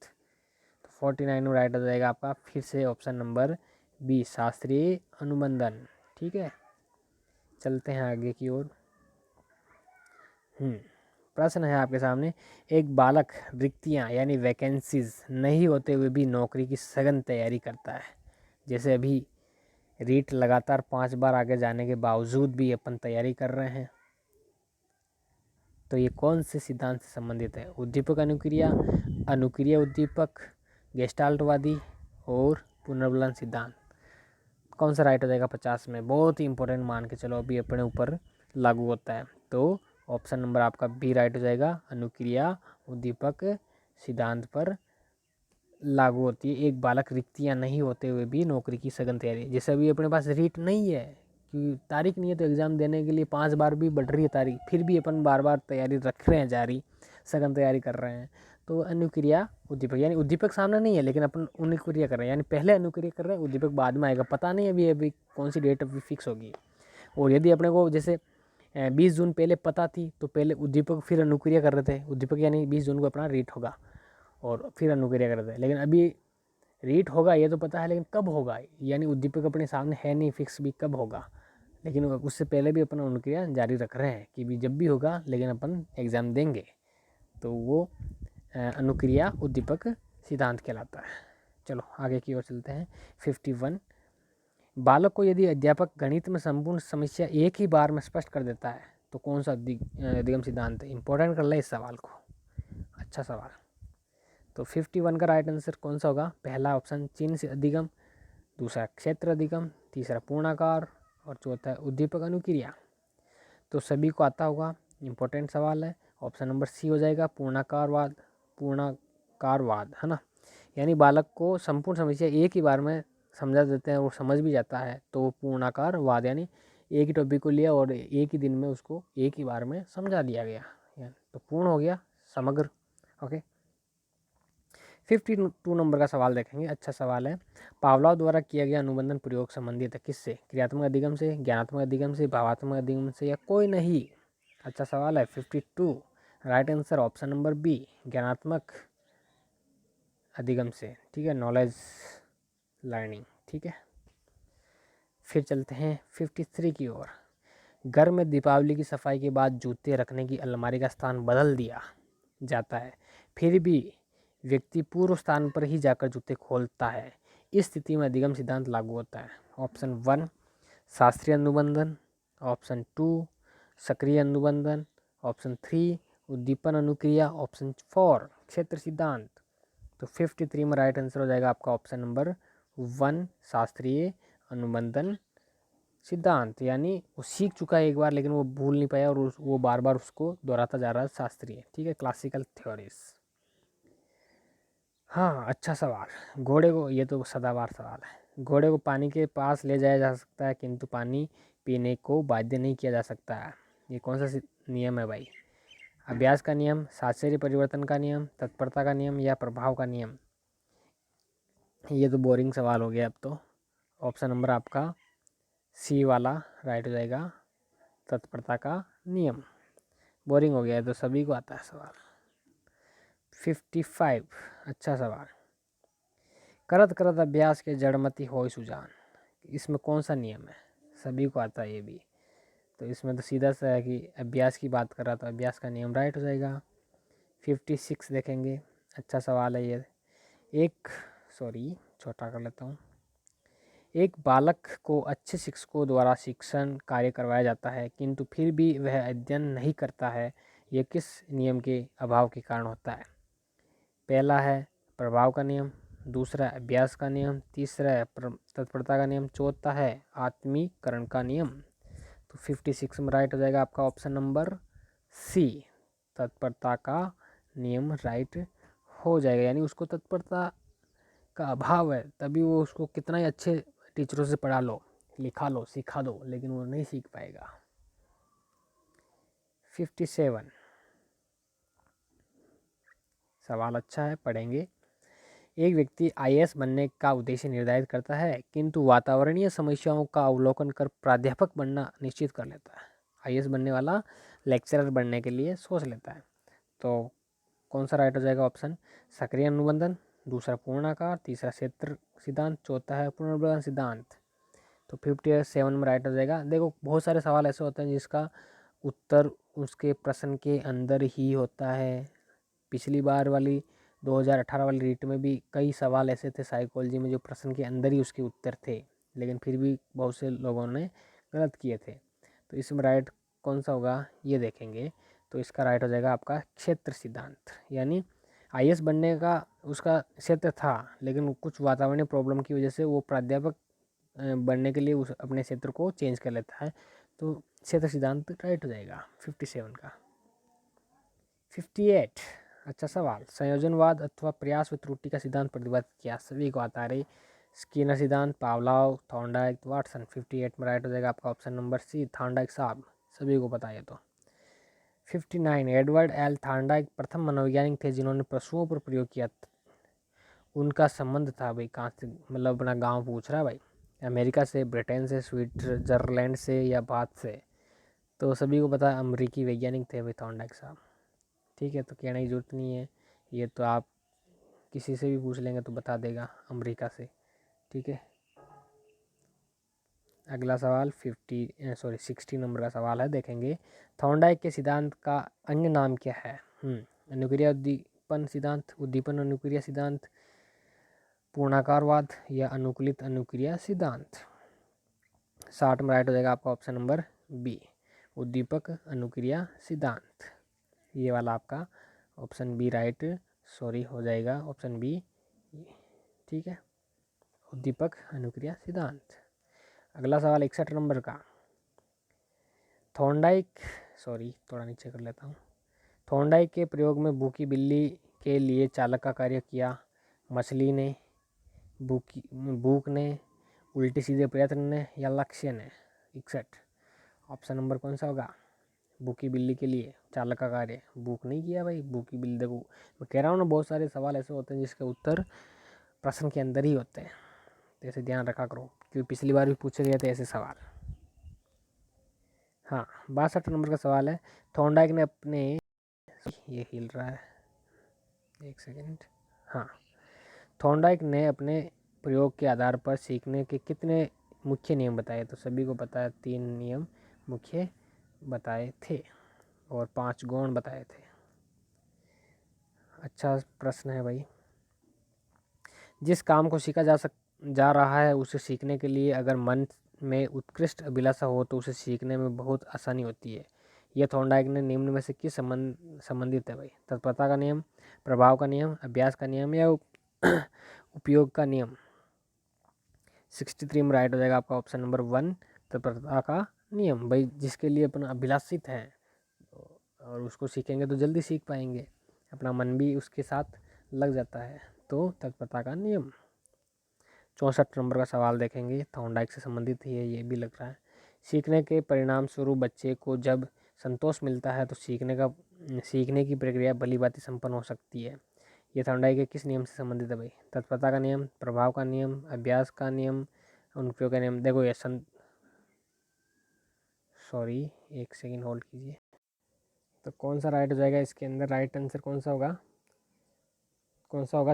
तो 49 में राइट हो जाएगा आपका फिर से ऑप्शन नंबर बी, शास्त्रीय अनुबंधन, ठीक है। चलते हैं आगे की ओर। प्रश्न है आपके सामने, एक बालक रिक्तियां यानी वैकेंसीज नहीं होते हुए भी नौकरी की सघन तैयारी करता है। जैसे अभी रीट लगातार 5 बार आगे जाने के बावजूद भी अपन तैयारी कर रहे हैं। तो ये कौन से सिद्धांत से संबंधित है? उद्दीपक अनुक्रिया, अनुक्रिया उद्दीपक, गेस्टाल्टवादी और पुनर्बलन सिद्धांत। कौन सा राइट हो जाएगा 50 में? बहुत ही इंपॉर्टेंट मान के चलो, अभी अपने ऊपर लागू होता है। तो ऑप्शन नंबर आपका बी राइट हो जाएगा, अनुक्रिया उद्दीपक सिद्धांत पर लागू होती है। एक बालक रिक्तियां नहीं होते हुए भी नौकरी की सघन तैयारी, जैसे अभी अपने पास रीट नहीं है कि तारीख नहीं है, तो एग्ज़ाम देने के लिए 5 बार भी बढ़ रही है तारीख, फिर भी अपन बार बार तैयारी रख रहे हैं जारी, सघन तैयारी कर रहे हैं। तो अनुक्रिया उद्दीपक, यानी उद्दीपक सामने नहीं है लेकिन अपन अनुक्रिया कर रहे हैं, यानी पहले अनुक्रिया कर रहे हैं, उद्दीपक बाद में आएगा, पता नहीं अभी कौन सी डेट अभी फिक्स होगी। और यदि अपने को जैसे 20 जून पहले पता थी, तो पहले उद्दीपक फिर अनुक्रिया कर रहे थे, उद्दीपक यानी 20 जून को अपना रीट होगा, और फिर अनुक्रिया करता है। लेकिन अभी रीट होगा ये तो पता है, लेकिन कब होगा, यानी उद्दीपक अपने सामने है नहीं फिक्स भी कब होगा, लेकिन उससे पहले भी अपन अनुक्रिया जारी रख रहे हैं कि भी जब भी होगा, लेकिन अपन एग्ज़ाम देंगे, तो वो अनुक्रिया उद्दीपक सिद्धांत कहलाता है। चलो आगे की ओर चलते हैं। 51, बालक को यदि अध्यापक गणित में संपूर्ण समस्या एक ही बार में स्पष्ट कर देता है तो कौन सा अधिगम सिद्धांत है। इंपॉर्टेंट कर ले इस सवाल को, अच्छा सवाल। तो 51 का राइट आंसर कौन सा होगा, पहला ऑप्शन चिन्ह से अधिगम, दूसरा क्षेत्र अधिगम, तीसरा पूर्णाकार और चौथा है उद्दीपक अनुक्रिया। तो सभी को आता होगा, इंपॉर्टेंट सवाल है। ऑप्शन नंबर सी हो जाएगा पूर्णाकारवाद, पूर्णाकारवाद है ना, यानी बालक को संपूर्ण समस्या एक ही बार में समझा देते हैं, वो समझ भी जाता है, तो वो पूर्णाकारवाद, यानी एक ही टॉपिक को लिया और एक ही दिन में उसको एक ही बार में समझा दिया गया, तो पूर्ण हो गया, समग्र। ओके, 52 नंबर का सवाल देखेंगे, अच्छा सवाल है। पावलोव द्वारा किया गया अनुबंधन प्रयोग संबंधित है किससे, क्रियात्मक अधिगम से, ज्ञानात्मक अधिगम से, भावात्मक अधिगम से, या कोई नहीं। अच्छा सवाल है। 52 right answer option number B, ज्ञानात्मक अधिगम से, ठीक है, नॉलेज लर्निंग, ठीक है। फिर चलते हैं 53 की ओर। घर में दीपावली की सफाई के बाद जूते रखने की अलमारी का स्थान बदल दिया जाता है, फिर भी व्यक्ति पूर्व स्थान पर ही जाकर जूते खोलता है, इस स्थिति में अधिगम सिद्धांत लागू होता है। ऑप्शन 1 शास्त्रीय अनुबंधन, ऑप्शन 2 सक्रिय अनुबंधन, ऑप्शन 3 उद्दीपन अनुक्रिया, ऑप्शन 4 क्षेत्र सिद्धांत। तो 53 में राइट आंसर हो जाएगा आपका ऑप्शन नंबर 1 शास्त्रीय अनुबंधन सिद्धांत, यानी वो सीख चुका है एक बार लेकिन वो भूल नहीं पाया और वो बार बार उसको दोहराता जा रहा है, शास्त्रीय, ठीक है, क्लासिकल थ्योरीज। हाँ अच्छा सवाल। घोड़े को, ये तो सदाबहार सवाल है, घोड़े को पानी के पास ले जाया जा सकता है किंतु पानी पीने को बाध्य नहीं किया जा सकता है, ये कौन सा नियम है भाई। अभ्यास का नियम, साहचर्य परिवर्तन का नियम, तत्परता का नियम, या प्रभाव का नियम। ये तो बोरिंग सवाल हो गया अब तो। ऑप्शन नंबर आपका सी वाला राइट हो जाएगा, तत्परता का नियम। बोरिंग हो गया है तो सभी को आता है सवाल। 55 अच्छा सवाल। करत करत अभ्यास के जड़मति होय सुजान, इसमें कौन सा नियम है, सभी को आता है ये भी। तो इसमें तो सीधा सा है कि अभ्यास की बात कर रहा था, अभ्यास का नियम राइट हो जाएगा। 56 देखेंगे, अच्छा सवाल है ये। छोटा कर लेता हूँ। एक बालक को अच्छे शिक्षकों द्वारा शिक्षण कार्य करवाया जाता है किंतु फिर भी वह अध्ययन नहीं करता है, यह किस नियम के अभाव के कारण होता है। पहला है प्रभाव का नियम, दूसरा अभ्यास का नियम, तीसरा है तत्परता का नियम, चौथा है आत्मीकरण का नियम। तो 56 में राइट हो जाएगा आपका ऑप्शन नंबर सी, तत्परता का नियम राइट हो जाएगा, यानी उसको तत्परता का अभाव है, तभी वो उसको कितना ही अच्छे टीचरों से पढ़ा लो, लिखा लो, सिखा दो, लेकिन वो नहीं सीख पाएगा। 57 सवाल अच्छा है, पढ़ेंगे। एक व्यक्ति आईएएस बनने का उद्देश्य निर्धारित करता है किंतु वातावरणीय समस्याओं का अवलोकन कर प्राध्यापक बनना निश्चित कर लेता है। आईएएस बनने वाला लेक्चरर बनने के लिए सोच लेता है, तो कौन सा राइट हो जाएगा ऑप्शन, सक्रिय अनुबंधन, दूसरा पूर्णाकार, तीसरा क्षेत्र सिद्धांत, चौथा है पुनर्बलन सिद्धांत। तो 57 में राइट हो जाएगा। देखो बहुत सारे सवाल ऐसे होते हैं जिसका उत्तर उसके प्रश्न के अंदर ही होता है। पिछली बार वाली 2018 वाली रीट में भी कई सवाल ऐसे थे साइकोलॉजी में जो प्रश्न के अंदर ही उसके उत्तर थे, लेकिन फिर भी बहुत से लोगों ने गलत किए थे। तो इसमें राइट कौन सा होगा ये देखेंगे। तो इसका राइट हो जाएगा आपका क्षेत्र सिद्धांत, यानी आईएएस बनने का उसका क्षेत्र था लेकिन कुछ वातावरणीय प्रॉब्लम की वजह से वो प्राध्यापक बनने के लिए उस अपने क्षेत्र को चेंज कर लेता है, तो क्षेत्र सिद्धांत राइट हो जाएगा 57 का। 58 अच्छा सवाल। संयोजनवाद अथवा प्रयास व त्रुटि का सिद्धांत प्रतिपादित किया, सभी को आता है, स्किनर सिद्धांत, पावलोव, थॉर्नडाइक, वाटसन। 58 में राइट हो जाएगा आपका ऑप्शन नंबर सी, थॉर्नडाइक साहब, सभी को पता है तो। 59 एडवर्ड एल थॉर्नडाइक प्रथम मनोवैज्ञानिक थे जिन्होंने पशुओं पर प्रयोग किया, उनका संबंध था भाई कहाँ से, मतलब अपना गाँव पूछ रहा है भाई, अमेरिका से, ब्रिटेन से, स्विट्जरलैंड से, या भारत से। तो सभी को पता है अमेरिकी वैज्ञानिक थे भाई थॉर्नडाइक साहब, ठीक है, तो कहने की जरूरत नहीं है, ये तो आप किसी से भी पूछ लेंगे तो बता देगा, अमेरिका से। ठीक है, अगला सवाल 60 नंबर का सवाल है, देखेंगे। थॉर्नडाइक के सिद्धांत का अन्य नाम क्या है? अनुक्रिया उद्दीपन सिद्धांत, उद्दीपन अनुक्रिया सिद्धांत, पूर्णाकारवाद या अनुकूलित अनुक्रिया सिद्धांत। 60 में राइट हो जाएगा आपका ऑप्शन नंबर बी, उद्दीपक अनुक्रिया सिद्धांत। ये वाला आपका ऑप्शन बी राइट हो जाएगा, ऑप्शन बी। ठीक है, उद्दीपक अनुक्रिया सिद्धांत। अगला सवाल 61 नंबर का। थॉर्नडाइक थोड़ा नीचे कर लेता हूँ। थॉर्नडाइक के प्रयोग में भूखी बिल्ली के लिए चालक का कार्य किया? मछली ने, भूख ने, उल्टे सीधे प्रयत्न ने या लक्ष्य ने? 61 ऑप्शन नंबर कौन सा होगा? भूखी बिल्ली के लिए चालक का कार्य, भूख नहीं किया भाई। भूखी बिल्ली, देखो मैं कह रहा हूँ ना, बहुत सारे सवाल ऐसे होते हैं जिसके उत्तर प्रश्न के अंदर ही होते हैं, तो ऐसे ध्यान रखा करो, क्योंकि पिछली बार भी पूछे गए थे ऐसे सवाल। हाँ, 62 नंबर का सवाल है। थॉर्नडाइक ने अपने, ये हिल रहा है, एक सेकेंड। हाँ, थॉर्नडाइक ने अपने प्रयोग के आधार पर सीखने के कितने मुख्य नियम बताए? तो सभी को पता है 3 नियम मुख्य बताए थे और 5 गौण बताए थे। अच्छा प्रश्न है भाई। जिस काम को सीखा जा रहा है उसे सीखने के लिए अगर मन में उत्कृष्ट अभिलाषा हो तो उसे सीखने में बहुत आसानी होती है। यह थॉर्नडाइक ने निम्न में से किस संबंधित है भाई? तत्परता का नियम, प्रभाव का नियम, अभ्यास का नियम या उपयोग का नियम? 63 में राइट हो जाएगा आपका ऑप्शन नंबर 1, तत्परता का नियम। भाई जिसके लिए अपन अभिलाषित हैं और उसको सीखेंगे तो जल्दी सीख पाएंगे, अपना मन भी उसके साथ लग जाता है, तो तत्परता का नियम। 64 नंबर का सवाल देखेंगे, थॉर्नडाइक से संबंधित ही है, ये भी लग रहा है। सीखने के परिणाम स्वरूप बच्चे को जब संतोष मिलता है तो सीखने की प्रक्रिया भली भांति संपन्न हो सकती है। ये थॉर्नडाइक के किस नियम से संबंधित है भाई? तत्परता का नियम, प्रभाव का नियम, अभ्यास का नियम, अनुप्रयोग का नियम। देखो ये एक सेकेंड होल्ड कीजिए। तो कौन सा राइट हो जाएगा इसके अंदर? राइट आंसर कौन सा होगा?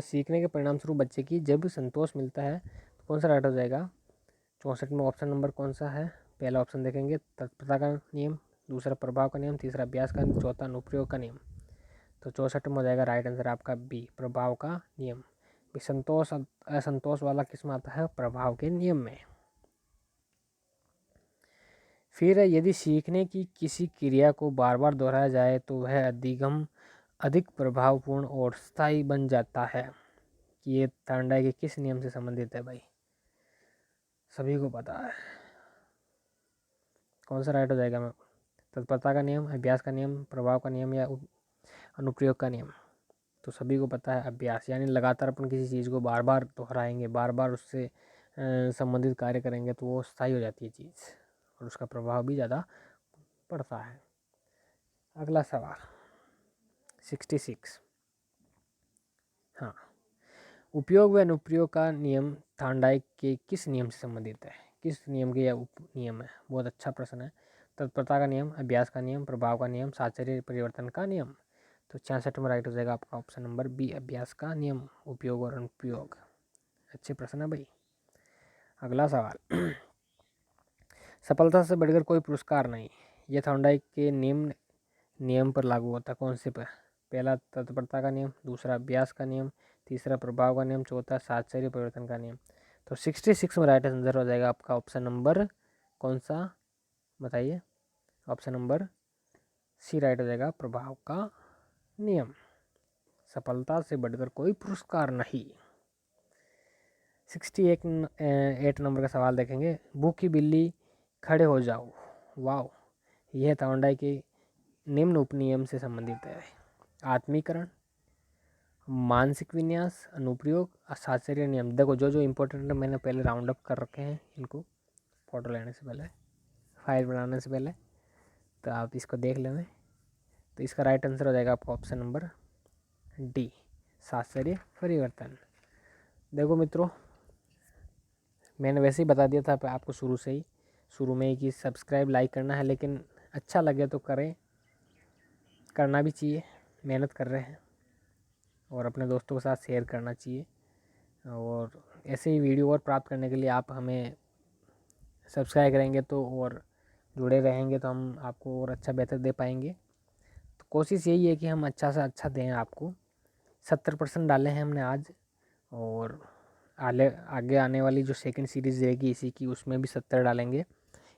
सीखने के परिणाम स्वरूप बच्चे की जब संतोष मिलता है तो कौन सा राइट हो जाएगा? 64 में ऑप्शन नंबर कौन सा है? पहला ऑप्शन देखेंगे, तत्परता का नियम, दूसरा प्रभाव का नियम, तीसरा अभ्यास का, चौथा अनुप्रयोग का नियम। तो 64 में हो जाएगा राइट आंसर आपका बी, प्रभाव का नियम। संतोष असंतोष वाला किस में आता है? प्रभाव के नियम में। फिर यदि सीखने की किसी क्रिया को बार बार दोहराया जाए तो वह अधिक प्रभावपूर्ण और स्थायी बन जाता है। कि ये थॉर्नडाइक के किस नियम से संबंधित है भाई? सभी को पता है, कौन सा राइट हो जाएगा? मैं तत्परता का नियम, अभ्यास का नियम, प्रभाव का नियम या अनुप्रयोग का नियम? तो सभी को पता है अभ्यास, यानी लगातार अपन किसी चीज़ को बार बार दोहराएंगे, बार बार उससे संबंधित कार्य करेंगे तो वो स्थायी हो जाती है चीज़ और उसका प्रभाव भी ज़्यादा पड़ता है। अगला सवाल 66। हाँ, उपयोग व अनुप्रयोग का नियम थॉर्नडाइक के किस नियम से संबंधित है? किस नियम के यह उप नियम है? बहुत अच्छा प्रश्न है। तत्परता का नियम, अभ्यास का नियम, प्रभाव का नियम, साहचर्य परिवर्तन का नियम। तो 66 में राइट हो जाएगा आपका ऑप्शन नंबर बी, अभ्यास का नियम, उपयोग और अनुप्रयोग। अच्छे प्रश्न है भाई। अगला सवाल सफलता से बढ़कर कोई पुरस्कार नहीं, यह थॉर्नडाइक के निम्न नियम पर लागू होता है? कौन से पर? पहला तत्परता का नियम, दूसरा अभ्यास का नियम, तीसरा प्रभाव का नियम, चौथा साहचर्य परिवर्तन का नियम। तो 66 में राइट आंसर हो जाएगा आपका ऑप्शन नंबर कौन सा बताइए? ऑप्शन नंबर सी राइट हो जाएगा, प्रभाव का नियम। सफलता से बढ़कर कोई पुरस्कार नहीं। 68 नंबर का सवाल देखेंगे, भूखी बिल्ली खड़े हो जाओ। वाह, यह थॉर्नडाइक के निम्न उपनियम से संबंधित है? आत्मीकरण, मानसिक विन्यास, अनुप्रयोग, साहचर्य नियम। देखो जो जो इंपॉर्टेंट है मैंने पहले राउंड अप कर रखे हैं इनको, फोटो लेने से पहले, फाइल बनाने से पहले, तो आप इसको देख लेना। तो इसका राइट आंसर हो जाएगा आपका ऑप्शन नंबर डी, साहचर्य परिवर्तन। देखो मित्रों, मैंने वैसे ही बता दिया था आपको शुरू में ही कि सब्सक्राइब लाइक करना है, लेकिन अच्छा लगे तो करें, करना भी चाहिए, मेहनत कर रहे हैं। और अपने दोस्तों के साथ शेयर करना चाहिए। और ऐसे ही वीडियो और प्राप्त करने के लिए आप हमें सब्सक्राइब करेंगे तो और जुड़े रहेंगे तो हम आपको और अच्छा बेहतर दे पाएंगे। तो कोशिश यही है कि हम अच्छा से अच्छा दें आपको। 70% डाले हैं हमने आज, और आगे आने वाली जो सेकंड सीरीज़ रहेगी इसी की, उसमें भी 70 डालेंगे।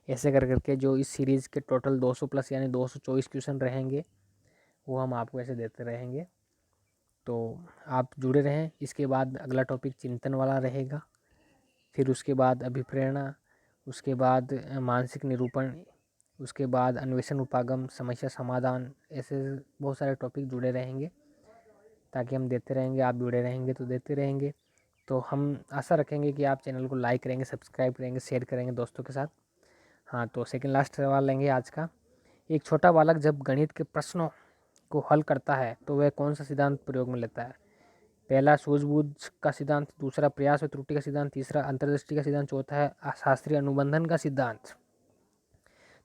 ऐसे कर करके जो इस सीरीज़ के टोटल 200 प्लस यानी 224 क्वेश्चन रहेंगे वो हम आपको ऐसे देते रहेंगे। तो आप जुड़े रहें। इसके बाद अगला टॉपिक चिंतन वाला रहेगा, फिर उसके बाद अभिप्रेरणा, उसके बाद मानसिक निरूपण, उसके बाद अन्वेषण उपागम, समस्या समाधान, ऐसे बहुत सारे टॉपिक जुड़े रहेंगे ताकि हम देते रहेंगे। आप जुड़े रहेंगे तो देते रहेंगे। तो हम आशा रखेंगे कि आप चैनल को लाइक करेंगे, सब्सक्राइब करेंगे, शेयर करेंगे दोस्तों के साथ। हाँ, तो सेकंड लास्ट सवाल लेंगे आज का। एक छोटा बालक जब गणित के प्रश्नों को हल करता है तो वह कौन सा सिद्धांत प्रयोग में लेता है? पहला सूझबूझ का सिद्धांत, दूसरा प्रयास व त्रुटि का सिद्धांत, तीसरा अंतर्दृष्टि का सिद्धांत, चौथा है शास्त्रीय अनुबंधन का सिद्धांत।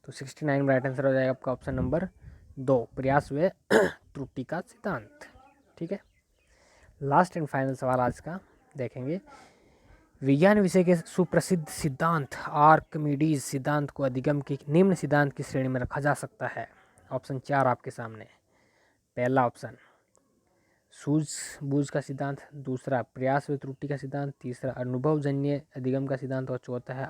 तो 69 में राइट आंसर हो जाएगा आपका ऑप्शन नंबर 2, प्रयास व त्रुटि का सिद्धांत। ठीक है, लास्ट एंड फाइनल सवाल आज का देखेंगे। विज्ञान विषय के सुप्रसिद्ध सिद्धांत आर्किमिडीज सिद्धांत को अधिगम की निम्न सिद्धांत की श्रेणी में रखा जा सकता है? ऑप्शन 4 आपके सामने। पहला ऑप्शन सूझबूझ का सिद्धांत, दूसरा प्रयास व त्रुटि का सिद्धांत, तीसरा अनुभवजन्य अधिगम का सिद्धांत और चौथा है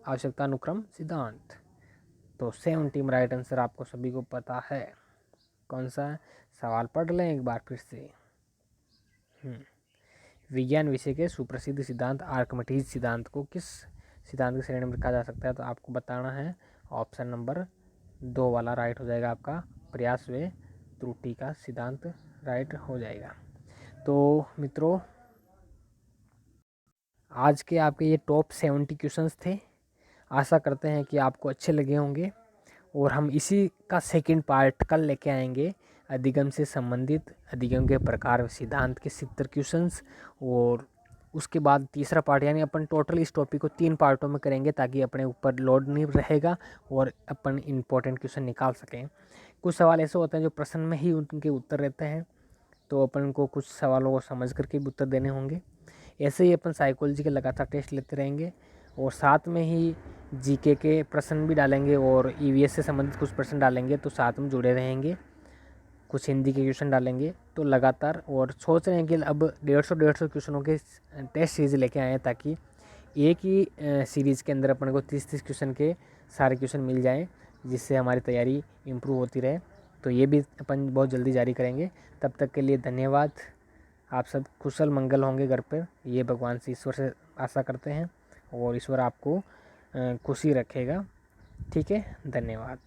आवश्यकतानुक्रम सिद्धांत। तो 70 में राइट आंसर आपको सभी को पता है कौन सा है। सवाल पढ़ लें एक बार फिर से। विज्ञान विषय के सुप्रसिद्ध सिद्धांत आर्किमिडीज सिद्धांत को किस सिद्धांत की श्रेणी में रखा जा सकता है? तो आपको बताना है ऑप्शन नंबर 2 वाला राइट हो जाएगा आपका, प्रयास व त्रुटि का सिद्धांत राइट हो जाएगा। तो मित्रों, आज के आपके ये टॉप 70 क्वेश्चंस थे। आशा करते हैं कि आपको अच्छे लगे होंगे, और हम इसी का सेकंड पार्ट कल लेके आएंगे, अधिगम से संबंधित अधिगम के प्रकार व सिद्धांत के 70 क्वेश्चंस। और उसके बाद तीसरा पार्ट, यानी अपन टोटल इस टॉपिक को 3 पार्टों में करेंगे ताकि अपने ऊपर लोड नहीं रहेगा और अपन इम्पोर्टेंट क्वेश्चन निकाल सकें। कुछ सवाल ऐसे होते हैं जो प्रश्न में ही उनके उत्तर रहते हैं, तो अपन को कुछ सवालों को समझ करके भी उत्तर देने होंगे। ऐसे ही अपन साइकोलॉजी के लगातार टेस्ट लेते रहेंगे, और साथ में ही जीके के प्रश्न भी डालेंगे और ईवीएस से संबंधित कुछ प्रश्न डालेंगे, तो साथ में जुड़े रहेंगे। कुछ हिंदी के क्वेश्चन डालेंगे तो लगातार, और सोच रहे हैं कि अब 150 क्वेश्चनों के टेस्ट सीरीज लेके आए हैं ताकि एक ही सीरीज़ के अंदर अपन को 30 क्वेश्चन के सारे क्वेश्चन मिल जाएं, जिससे हमारी तैयारी इम्प्रूव होती रहे। तो ये भी अपन बहुत जल्दी जारी करेंगे। तब तक के लिए धन्यवाद। आप सब कुशल मंगल होंगे घर पर, ये भगवान से, ईश्वर से आशा करते हैं, और ईश्वर आपको खुशी रखेगा। ठीक है, धन्यवाद।